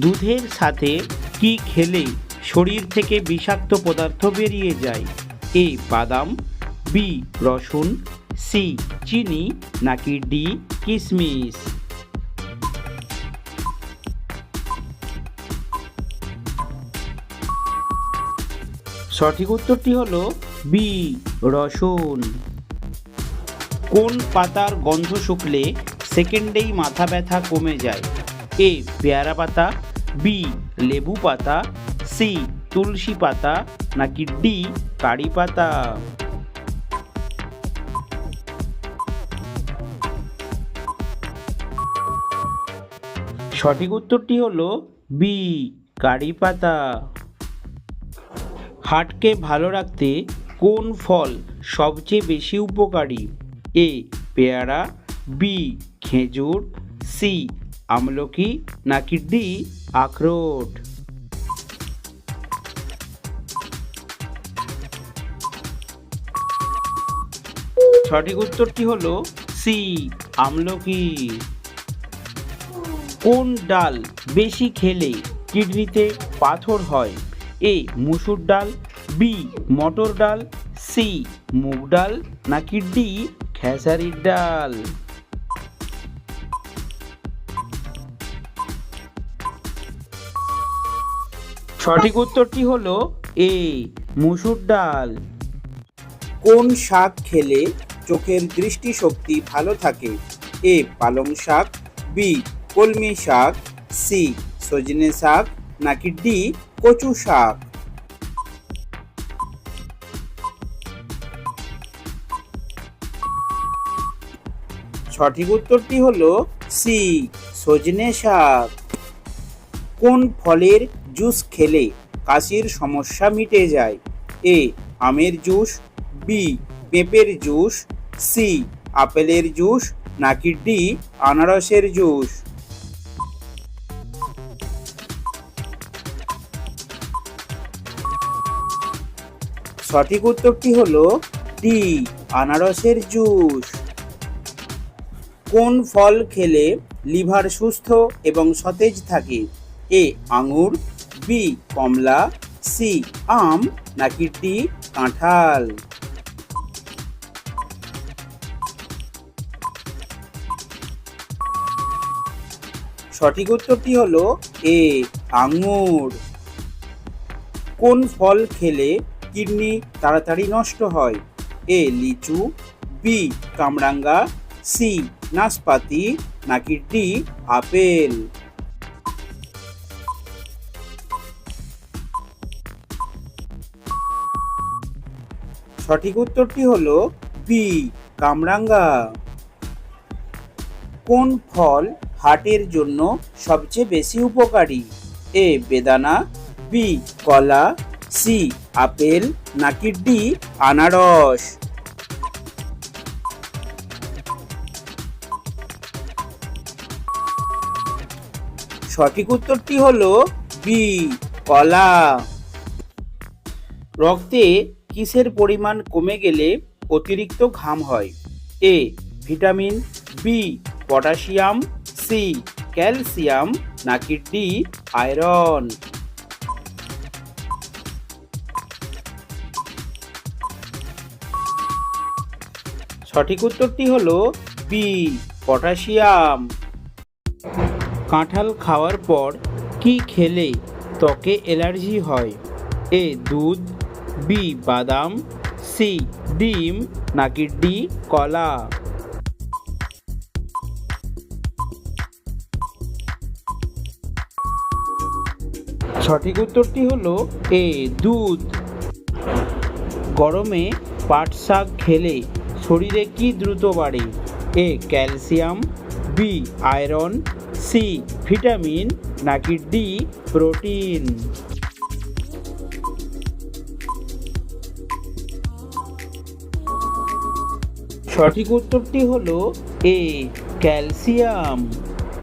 দুধের সাথে কি খেলে শরীর থেকে বিষাক্ত পদার্থ বেরিয়ে যায়? এ বাদাম, বি রসুন, সি চিনি নাকি ডি কিশমিশ? সঠিক উত্তরটি হলো বি রসুন। কোন পাতার গন্ধ শুকলে সেকেন্ডেই মাথা ব্যথা কমে যায়? এ পেয়ারা পাতা, বি লেবু পাতা, সি তুলসী পাতা নাকি ডি কারি পাতা? সঠিক উত্তরটি হলো বি কারি পাতা। হার্টকে ভালো রাখতে কোন ফল সবচেয়ে বেশি উপকারী? এ পেয়ারা, বি খেজুর, সি আমলকি নাকি ডি আখরোট? সঠিক উত্তরটি হলো সি আমলকি। কোন ডাল বেশি খেলে কিডনিতে পাথর হয়? এ মুসুর ডাল, বি মটর ডাল, সি মুগ ডাল নাকি ডি খেসারির ডাল? সঠিক উত্তরটি হলো এ মুসুর ডাল। কোন শাক খেলে চোখের দৃষ্টিশক্তি ভালো থাকে? এ পালং শাক, বি কলমি শাক, সি সজনে শাক নাকি ডি কচু শাক? সঠিক উত্তরটি হলো সি সজনে শাক। কোন ফলের জুস খেলে কাশির সমস্যা মিটে যায়? এ আমের জুস, বি পেঁপের জুস, সি আপেলের জুস নাকি ডি আনারসের জুস? সঠিক উত্তরটি হলো ডি আনারসের জুস। কোন ফল খেলে লিভার সুস্থ এবং সতেজ থাকে? এ আঙুর, বি কমলা, সি আম নাকি ডি কাঁঠাল? সঠিক উত্তরটি হলো এ আঙুর। কোন ফল খেলে কিডনি তাড়াতাড়ি নষ্ট হয়? এ লিচু, বি কামরাঙ্গা, সি নাশপাতি নাকি ডি আপেল? সঠিক উত্তরটি হলো বি কামরাঙ্গা। কোন ফল হার্টের জন্য সবচেয়ে বেশি উপকারী? এ বেদানা, বি কলা, সি আপেল নাকি ডি আনারস? সঠিক উত্তরটি হলো বি কলা। রক্তে কিসের পরিমাণ কমে গেলে অতিরিক্ত ঘাম হয়? A vitamin, B potassium, C calcium নাকি ডি আয়রন? সঠিক উত্তরটি হলো বি পটাশিয়াম। কাঁঠাল খাওয়ার পর কি খেলে ত্বকে অ্যালার্জি হয়? এ দুধ, বি বাদাম, সি ডিম নাকি ডি কলা? সঠিক উত্তরটি হলো এ দুধ। গরমে পাট শাক খেলে শরীরে কি দ্রুত বাড়ে? A calcium, B iron, C vitamin নাকি ডি প্রোটিন? সঠিক উত্তরটি হলো এ ক্যালসিয়াম।